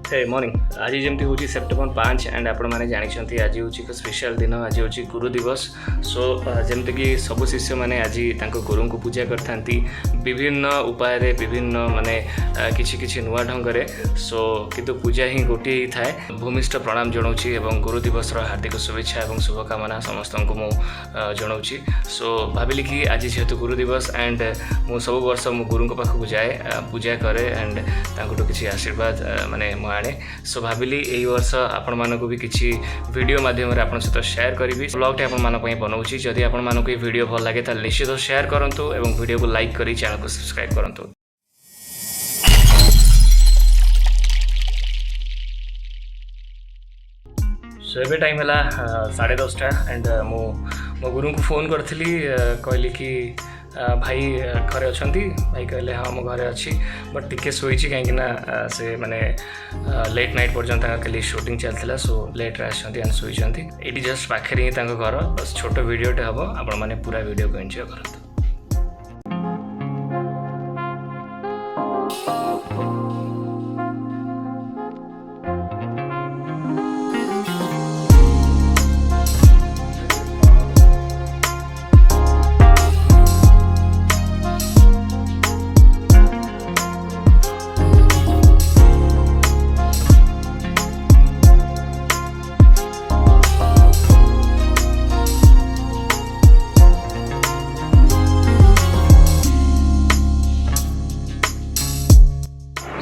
हे morning आज जमी हूँ सेप्टेम्बर 5 एंड आपण मैंने जानते आज हूँ एक स्पेशल दिन आज हूँ गुरु दिवस। सो जमती कि सब शिष्य मैंने आज गुरु को पूजा करथांती विभिन्न उपाय विभिन्न माने किछि किछि नुआ ढंग से। सो किंतु पूजा ही गोटे ही थाए। भूमिष्ठ प्रणाम जनाऊँगी और गुरु दिवस हार्दिक शुभेच्छा और शुभकामना समस्त को मु जनाऊँगी। सो भाविली कि आज जेहेतु गुरु दिवस एंड मु सब वर्ष मो गुरु पाखक जाए पूजा करे एंड तांकटू किछि आशीर्वाद माने मु आने। सो भाविली यही वर्ष आपण मानक भी किछि वीडियो माध्यम रे आपण सहित शेयर करी। ब्लॉग टे आपण मानक पई बनाउछि। जदि आपण मानक वीडियो भल लागे त निश्चित शेयर करंतु एवं वीडियो को लाइक करी चैनल को सब्सक्राइब करंतु। सो एबे टाइम है 10:30 एंड मो गुरु को फोन करी कहली कि भाई घरे अच्छा भाई कहले हाँ मो घरे अच्छी बट टिके शोची कहीं से माने लेट नाइट पर्यंत खाली शूटिंग चलता। सो लेट एंड शोची ये जस्ट पाखे ही घर बस छोट वीडियोटे हम आपण मैंने पूरा वीडियो को एंजॉय करते।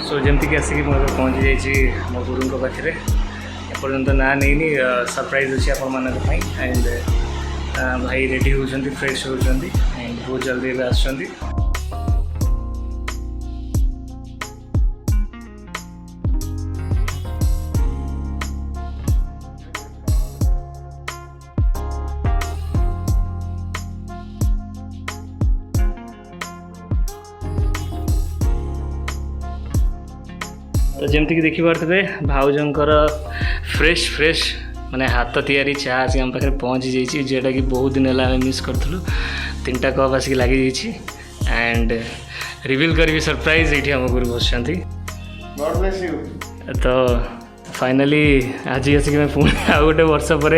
सो जमती कि आसिक पहुँची जाइए मो गुरु पाखे एपर्यंत ना नहीं सरप्राइज अच्छी आपण एंड भाई रेडी होती फ्रेश होती एंड बहुत जल्दी आसुँच। तो जमती कि देखी पारे भाउजंकर फ्रेश फ्रेश माने हाथ तैयारी चाह आसिक आम पाखे पहुँची जाइए जोटा कि बहुत दिन है मिस करूँ। 3टा कप आसिक लगी एंड रिवील करी सरप्राइज ये आम गुरु बस। तो फाइनाली आज आसिक मैं पुणी आ गोटे वर्ष पर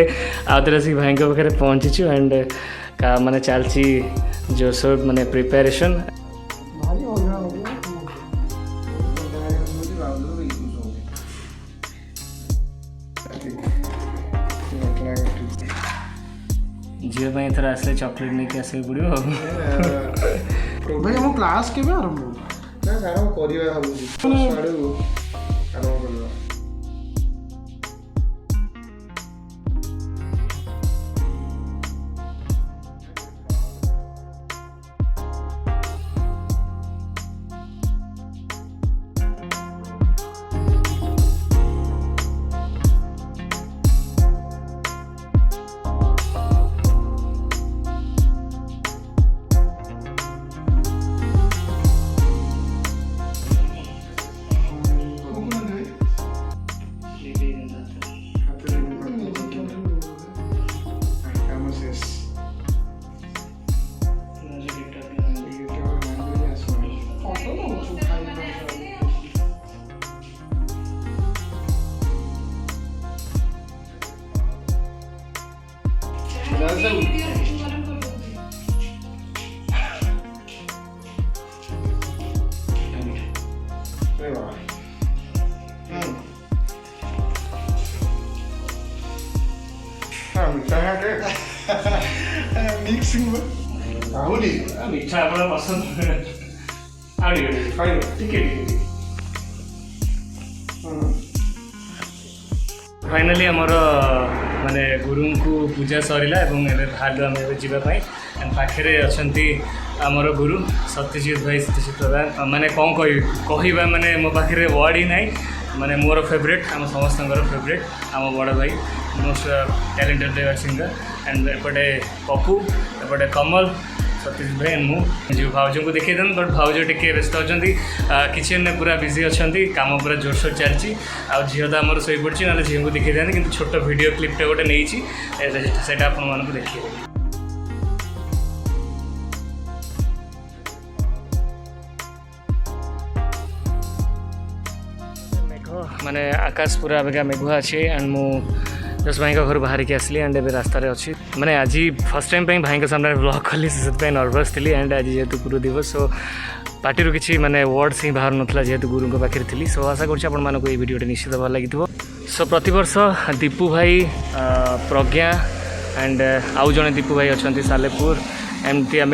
आउे आसिक भाई पाखे पहुँचीचु एंड का माने चलती जोरसोर माने प्रिपेरेसन। झील थर आसले चॉकलेट नहीं कि आसे पड़ो भाई हम क्लास के आरंभ ना आरंभ करिया भाबु आरंभ मिक्सिंग आउली मीठा अपना पसंद आड़ी खाइब टिके फाइनाली आमर माने गुरु को पूजा सरला बाहर आम जावाई एंड पाखे अच्छा आमर गुरु सत्यजीत भाई सत्यजीत प्रधान माने कौन कहवा माने मो पाखे वर्ड ही ना माने मोर फेवरेट आम समस्त फेवरेट आम बड़ भाई most talented singer and Apte Pappu Apte Kamal Satish भाई एंड मु भाउज को देखी देन बट भाउज टे व्यस्त होती किचन में पूरा बिजी अच्छा कम पूरा जोरसोर चलती आ झील तो आमर शो पड़ी ना झील को देखी दें कि छोट वीडियो क्लिपटे गोटे नहीं से आपको देखिए। माने आकाश पूरा अबका मेघुआ अच्छे एंड मु जस्ट भाई घर बाहर के आसली एंड ए रास्तार अच्छी मैंने आज फर्स्ट टाइम भाई सामने ब्लॉग कली से नर्भस थी एंड आज जेहेतु गुरु दिवस सो पार्टी किसी माने वर्ड्स ही बाहर नाला जेहेतु गुरु पाखे थी सो आशा करूँ ये वीडियो निश्चित भल लगी सो प्रतिवर्ष दीपू भाई प्रज्ञा एंड आउ जड़े दीपू भाई अच्छा सालेपुर एमती आम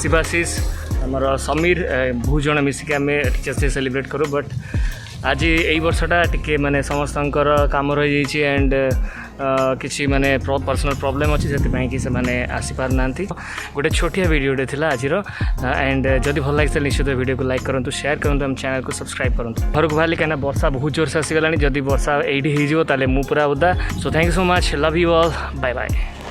शिवाशीष आमर समीर बहुत जन मिसिक आम टीचर्स डे सेलिब्रेट करूँ बट आज यही वर्षटा टिके माने समस्तंकर काम रही जाइए एंड किसी माने पर्सनल प्रॉब्लम अच्छी से कि से आसी पार ना गोटे छोटिया वीडियोटे थी आज एंड जदि भल लगे निश्चित वीडियो को लाइक करूँ शेयर करूँ हम चैनल को सब्सक्राइब करूँ घर को बाहर कहीं वर्षा बहुत जोर से आसीगला जदि वर्षा ये हो पूरा ओदा so thank you so much love you all bye bye.